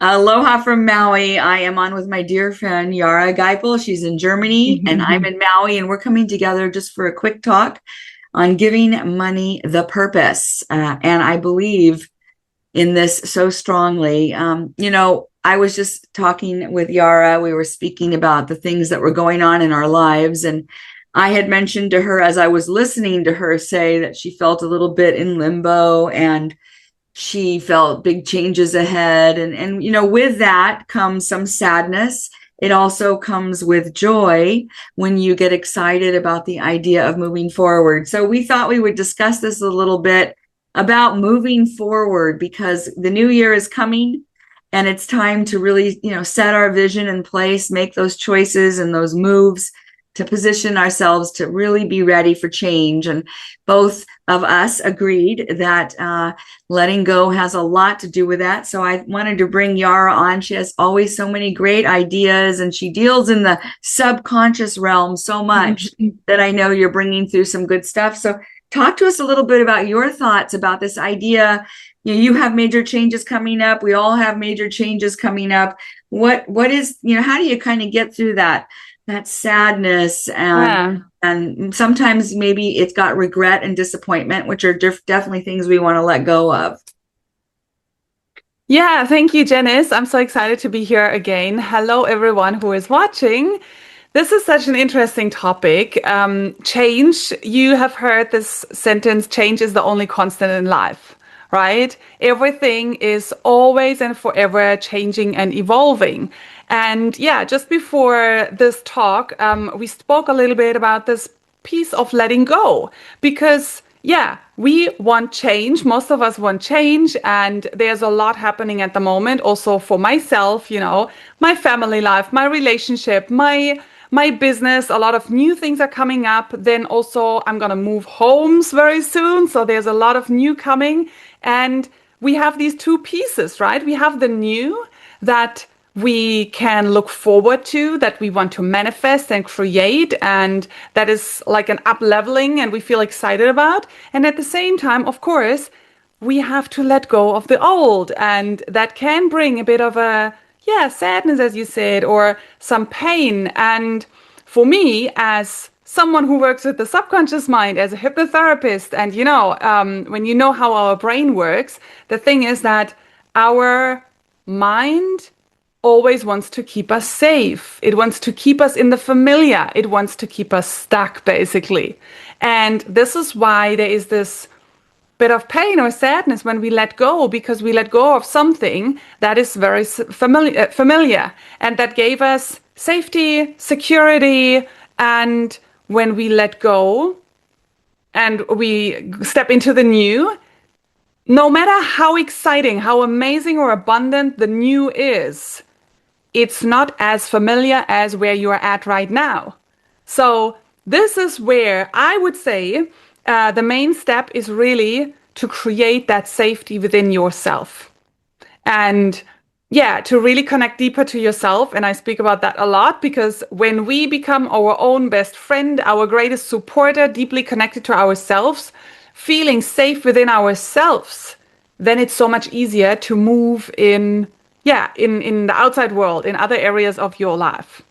Aloha from Maui. I am on with my dear friend Yara Geipel. She's in Germany and I'm in Maui, and we're coming together just for a quick talk on giving money the purpose. And I believe in this so strongly. I was just talking with Yara. We were speaking about the things that were going on in our lives. And I had mentioned to her as I was listening to her say that she felt a little bit in limbo and she felt big changes ahead. And with that comes some sadness. It also comes with joy when you get excited about the idea of moving forward. So we thought we would discuss this a little bit about moving forward, because the new year is coming and it's time to really, set our vision in place, make those choices and those moves to position ourselves to really be ready for change. And both of us agreed that letting go has a lot to do with that. So I wanted to bring Yara on. She has always so many great ideas, and she deals in the subconscious realm so much that I know you're bringing through some good stuff. So talk to us a little bit about your thoughts about this idea. You have major changes coming up. We all have major changes coming up. What is, how do you kind of get through that sadness and sometimes maybe it's got regret and disappointment, which are definitely things we want to let go of. Yeah, thank you, Janice. I'm so excited to be here again. Hello, everyone who is watching. This is such an interesting topic. Change, you have heard this sentence, change is the only constant in life, right? Everything is always and forever changing and evolving. And yeah, just before this talk, we spoke a little bit about this piece of letting go, because yeah, we want change. Most of us want change, and there's a lot happening at the moment. Also for myself, my family life, my relationship, my business, a lot of new things are coming up. Then also I'm going to move homes very soon. So there's a lot of new coming. And we have these two pieces, right? We have the new that we can look forward to, that we want to manifest and create. And that is like an up leveling and we feel excited about. And at the same time, of course, we have to let go of the old. And that can bring a bit of sadness, as you said, or some pain. And for me, as someone who works with the subconscious mind, as a hypnotherapist, and when you know how our brain works, the thing is that our mind always wants to keep us safe. It wants to keep us in the familiar. It wants to keep us stuck, basically. And this is why there is this bit of pain or sadness when we let go, because we let go of something that is very familiar and that gave us safety, security. And when we let go and we step into the new, no matter how exciting, how amazing or abundant the new is, it's not as familiar as where you are at right now. So this is where I would say the main step is really to create that safety within yourself. And yeah, to really connect deeper to yourself. And I speak about that a lot, because when we become our own best friend, our greatest supporter, deeply connected to ourselves, feeling safe within ourselves, then it's so much easier to move in the outside world, in other areas of your life.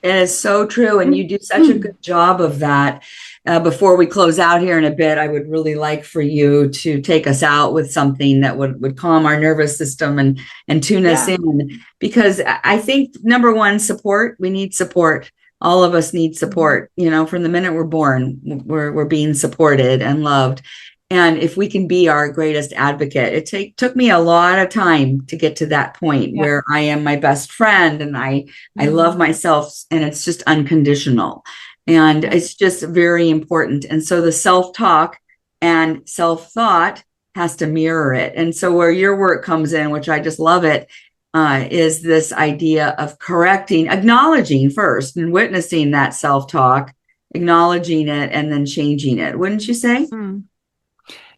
It is so true. And you do such a good job of that. Before we close out here in a bit, I would really like for you to take us out with something that would calm our nervous system and tune us in. Because I think, number one, support. We need support. All of us need support. From the minute we're born, we're being supported and loved. And if we can be our greatest advocate, it took me a lot of time to get to that point where I am my best friend and I love myself, and it's just unconditional. And it's just very important. And so the self-talk and self-thought has to mirror it. And so where your work comes in, which I just love it, is this idea of correcting, acknowledging first and witnessing that self-talk, acknowledging it, and then changing it. Wouldn't you say?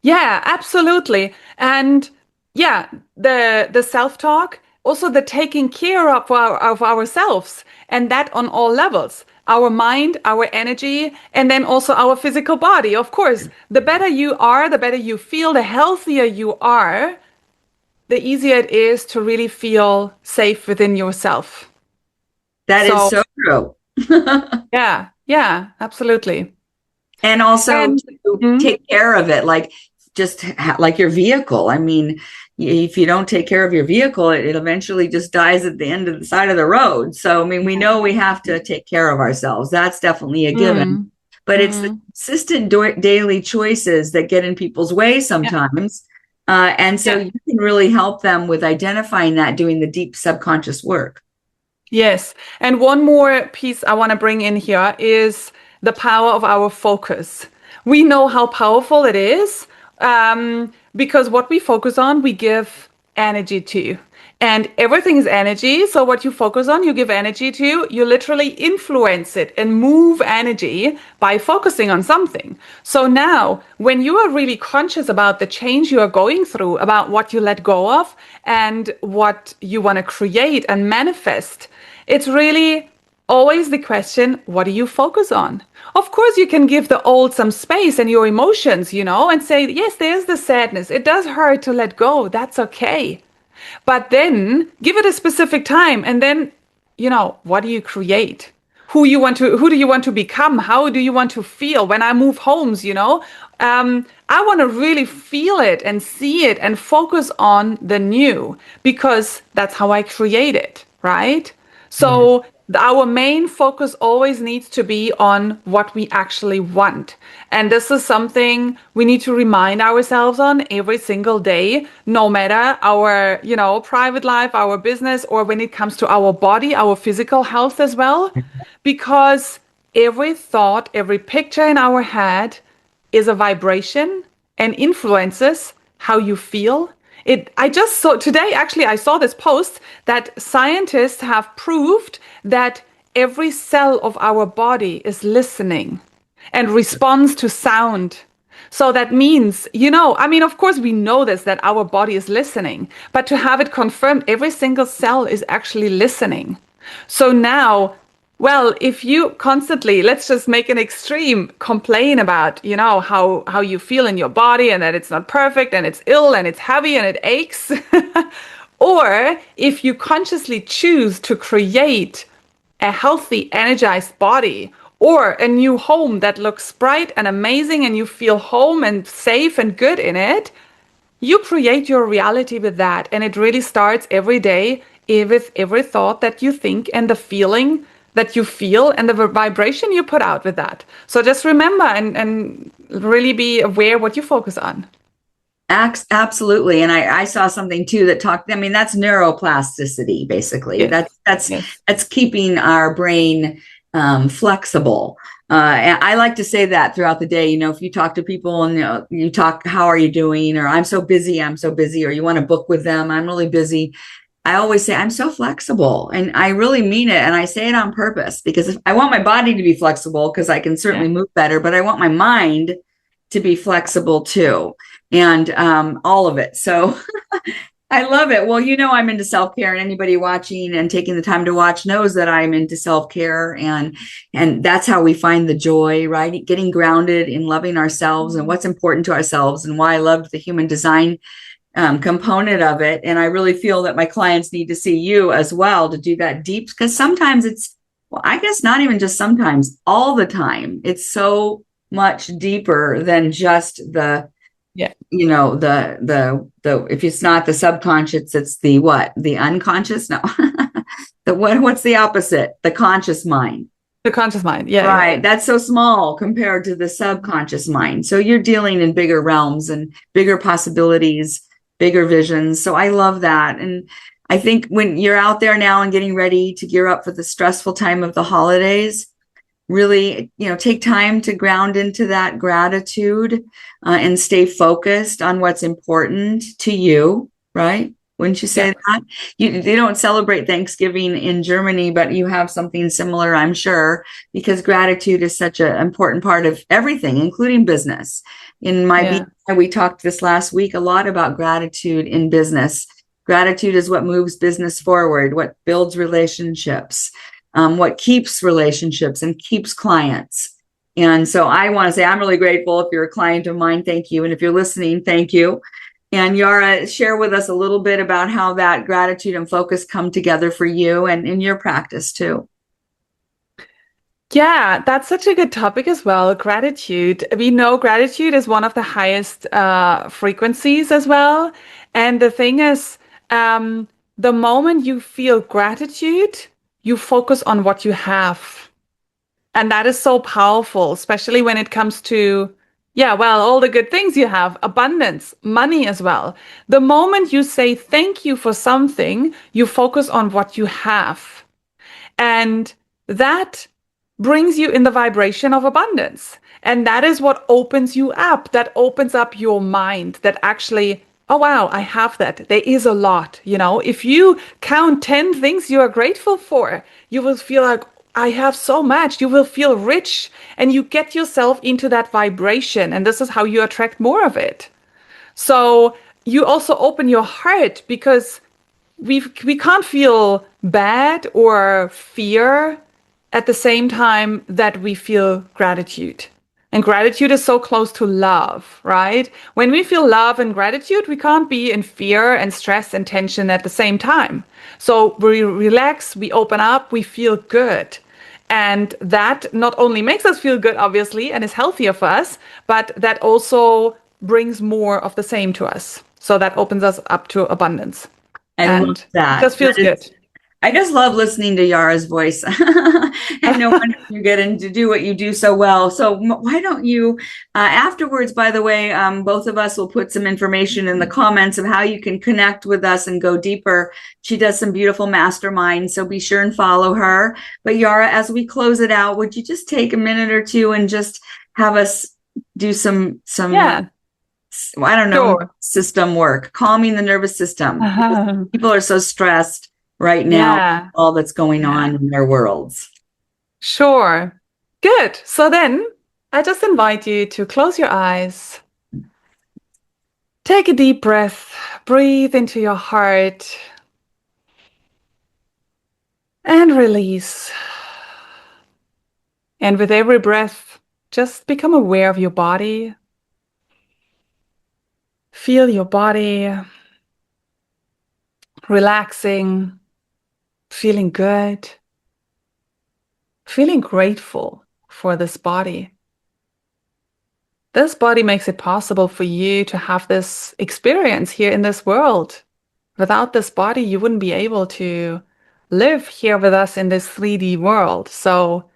Yeah, absolutely. And yeah, the self-talk, also the taking care of ourselves, and that on all levels. Our mind, our energy, and then also our physical body. Of course, the better you are, the better you feel, the healthier you are, the easier it is to really feel safe within yourself. That is So so true. yeah, yeah, absolutely. And also And to mm, take care of it, like just like your vehicle. I mean, if you don't take care of your vehicle, it eventually just dies at the end of the side of the road. So, I mean, we know we have to take care of ourselves. That's definitely a given. mm, But it's the mm, consistent daily choices that get in people's way yeah, sometimes. And so yeah. you can really help them with identifying that, doing the deep subconscious work. Yes. And one more piece I want to bring in here is the power of our focus. We know how powerful it is because what we focus on, we give energy to. And everything is energy. So what you focus on, you give energy to, you literally influence it and move energy by focusing on something. So now, when you are really conscious about the change you are going through, about what you let go of and what you want to create and manifest, it's really always the question, what do you focus on? Of course, you can give the old some space and your emotions, and say, yes, there's the sadness. It does hurt to let go. That's okay. But then give it a specific time and then, what do you create? Who do you want to become? How do you want to feel when I move homes, I want to really feel it and see it and focus on the new because that's how I create it, right? Yeah. So our main focus always needs to be on what we actually want. And this is something we need to remind ourselves on every single day, no matter our, private life, our business, or when it comes to our body, our physical health as well. Because every thought, every picture in our head is a vibration and influences how you feel. I just saw today, actually, I saw this post that scientists have proved that every cell of our body is listening and responds to sound. So that means, of course, we know this, that our body is listening, but to have it confirmed, every single cell is actually listening. So now, well, if you constantly, let's just make an extreme, complain about, how you feel in your body and that it's not perfect and it's ill and it's heavy and it aches, or if you consciously choose to create a healthy, energized body or a new home that looks bright and amazing and you feel home and safe and good in it, you create your reality with that. And it really starts every day with every thought that you think and the feeling that you feel and the vibration you put out with that. So just remember and really be aware what you focus on. Absolutely. And I saw something too that talked, I mean, that's neuroplasticity, basically. Yes. That's Yes. that's keeping our brain flexible. And I like to say that throughout the day, if you talk to people and you talk, how are you doing? Or I'm so busy, or you want to book with them, I'm really busy. I always say I'm so flexible, and I really mean it. And I say it on purpose because if I want my body to be flexible because I can Yeah. certainly move better, but I want my mind to be flexible too, and all of it. So I love it. Well, I'm into self-care, and anybody watching and taking the time to watch knows that I'm into self-care, and that's how we find the joy, right? Getting grounded in loving ourselves and what's important to ourselves, and why I loved the human design component of it. And I really feel that my clients need to see you as well to do that deep, because sometimes well, I guess not even just sometimes, all the time, it's so much deeper than just the, Yeah. if it's not the subconscious, it's the what? The unconscious? No. What's the opposite? The conscious mind. The conscious mind. Yeah. Yeah. Right. That's so small compared to the subconscious mind. So you're dealing in bigger realms and bigger possibilities, bigger visions. So I love that. And I think when you're out there now and getting ready to gear up for the stressful time of the holidays, really, take time to ground into that gratitude and stay focused on what's important to you, right? Wouldn't you say that? They don't celebrate Thanksgiving in Germany, but you have something similar, I'm sure, because gratitude is such an important part of everything, including business. In my BI, we talked this last week a lot about gratitude in business. Gratitude is what moves business forward, what builds relationships, what keeps relationships and keeps clients. And so I want to say I'm really grateful. If you're a client of mine, thank you. And if you're listening, thank you. And Yara, share with us a little bit about how that gratitude and focus come together for you and in your practice too. Yeah, that's such a good topic as well. Gratitude. We know gratitude is one of the highest frequencies as well. And the thing is, the moment you feel gratitude, you focus on what you have. And that is so powerful, especially when it comes to, yeah, well, all the good things you have, abundance, money as well. The moment you say thank you for something, you focus on what you have. And that brings you in the vibration of abundance. And that is what opens you up. That opens up your mind that actually, oh, wow, I have that. There is a lot. If you count 10 things you are grateful for, you will feel like, I have so much. You will feel rich and you get yourself into that vibration. And this is how you attract more of it. So you also open your heart because we can't feel bad or fear at the same time that we feel gratitude. And gratitude is so close to love, right? When we feel love and gratitude, we can't be in fear and stress and tension at the same time. So we relax, we open up, we feel good. And that not only makes us feel good, obviously, and is healthier for us, but that also brings more of the same to us. So that opens us up to abundance. I love And it that. just feels good. I just love listening to Yara's voice. And no wonder you get in to do what you do so well. So why don't you, afterwards, by the way, both of us will put some information in the comments of how you can connect with us and go deeper. She does some beautiful masterminds, so be sure and follow her. But Yara, as we close it out, would you just take a minute or two and just have us do some Yeah, I don't know, sure. system work, calming the nervous system. People are so stressed right now, Yeah, all that's going on yeah, in their worlds. sure. Good. So then I just invite you to close your eyes, take a deep breath, breathe into your heart, and release. And with every breath, just become aware of your body. Feel your body relaxing, feeling good, feeling grateful for this body. This body makes it possible for you to have this experience here in this world. Without this body, you wouldn't be able to live here with us in this 3D world. So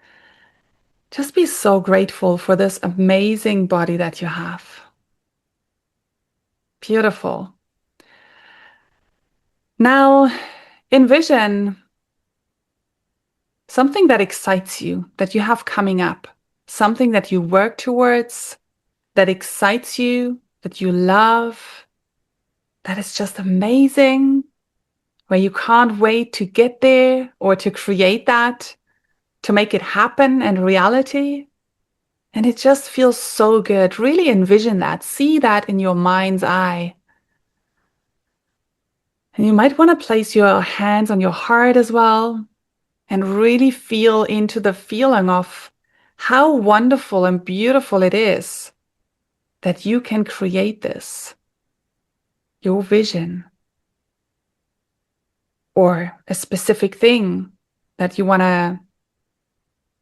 just be so grateful for this amazing body that you have. Beautiful. Now, envision something that excites you, that you have coming up, something that you work towards, that excites you, that you love, that is just amazing, where you can't wait to get there or to create that, to make it happen and reality. And it just feels so good. Really envision that. See that in your mind's eye. And you might want to place your hands on your heart as well and really feel into the feeling of how wonderful and beautiful it is that you can create this, your vision, or a specific thing that you want to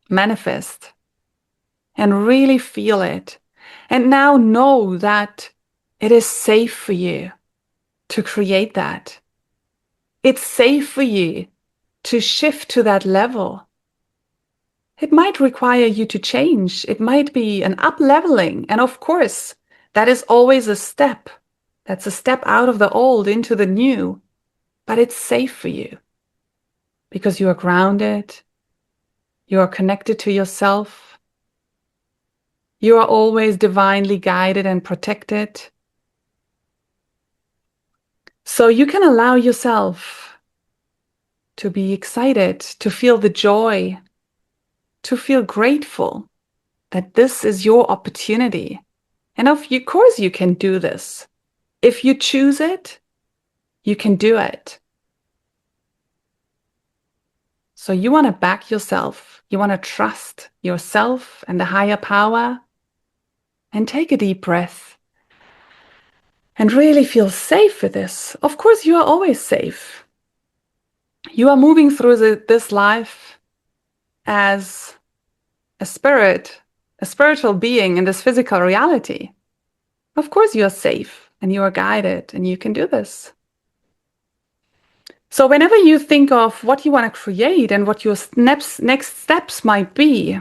manifest, and really feel it. And now know that it is safe for you to create that. It's safe for you to shift to that level. It might require you to change. It might be an up leveling. And of course, that is always a step. That's a step out of the old into the new. But it's safe for you because you are grounded. You are connected to yourself. You are always divinely guided and protected. So you can allow yourself to be excited, to feel the joy, to feel grateful that this is your opportunity. And of course you can do this. If you choose it, you can do it. So you want to back yourself. You want to trust yourself and the higher power. And take a deep breath. and really feel safe with this. Of course, you are always safe. You are moving through this life as a spirit, a spiritual being in this physical reality. Of course, you are safe and you are guided and you can do this. So whenever you think of what you want to create and what your next steps might be,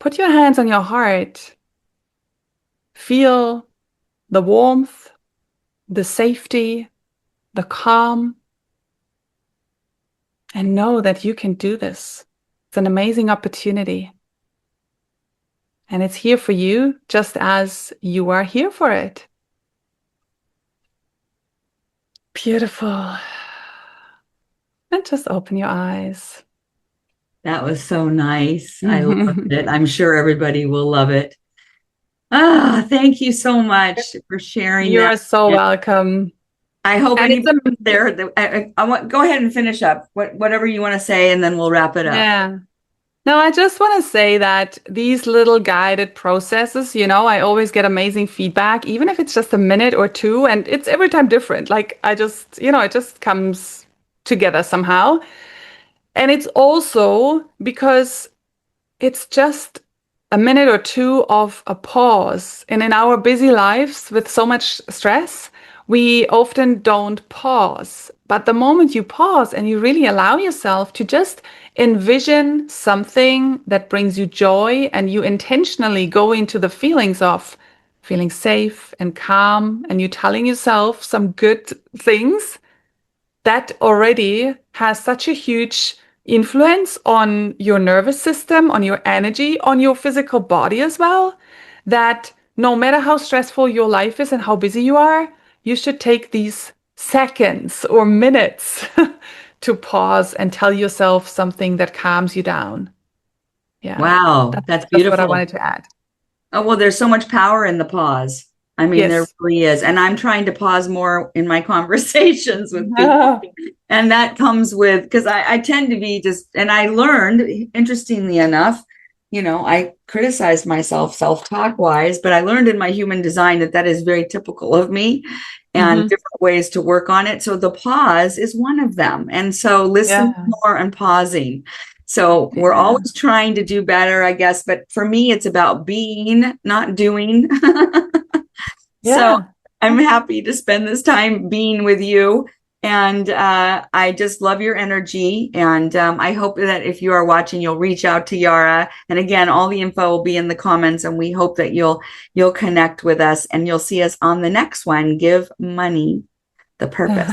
put your hands on your heart. Feel the warmth, the safety, the calm, and know that you can do this. It's an amazing opportunity. And it's here for you just as you are here for it. Beautiful. And just open your eyes. That was so nice. I loved it. I'm sure everybody will love it. Ah, thank you so much for sharing You that. are so welcome. I hope And it's anybody there, I want go ahead and finish up whatever you want to say, and then we'll wrap it up. yeah. No, I just want to say that these little guided processes, I always get amazing feedback, even if it's just a minute or two, and it's every time different. Like I just, it just comes together somehow. And it's also because it's just a minute or two of a pause. And in our busy lives with so much stress, we often don't pause. But the moment you pause and you really allow yourself to just envision something that brings you joy and you intentionally go into the feelings of feeling safe and calm and you telling yourself some good things, that already has such a huge influence on your nervous system, on your energy, on your physical body as well, that no matter how stressful your life is and how busy you are, you should take these seconds or minutes to pause and tell yourself something that calms you down. Yeah, Wow, that's that's just what I beautiful. wanted to add. Oh, well, there's so much power in the pause. I mean, there Yes. really is. And I'm trying to pause more in my conversations with people. And that comes with, because I tend to be just, and I learned, interestingly enough, I criticized myself self-talk wise, but I learned in my human design that that is very typical of me and Hmm. different ways to work on it. So the pause is one of them. And so listen Yeah. more and pausing. So we're Yeah. always trying to do better, I guess. But for me, it's about being, not doing. So Yeah. I'm happy to spend this time being with you. And I just love your energy. And I hope that if you are watching, you'll reach out to Jara. And again, all the info will be in the comments. And we hope that you'll connect with us and you'll see us on the next one. Give money the purpose.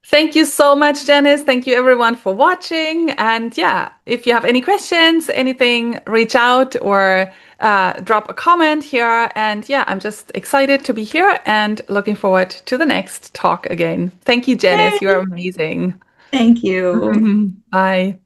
Thank you so much, Janice. Thank you everyone for watching. And yeah, if you have any questions, anything, reach out or drop a comment here. And yeah, I'm just excited to be here and looking forward to the next talk again. Thank you, Janice. You are Yay! amazing. Thank you. Bye.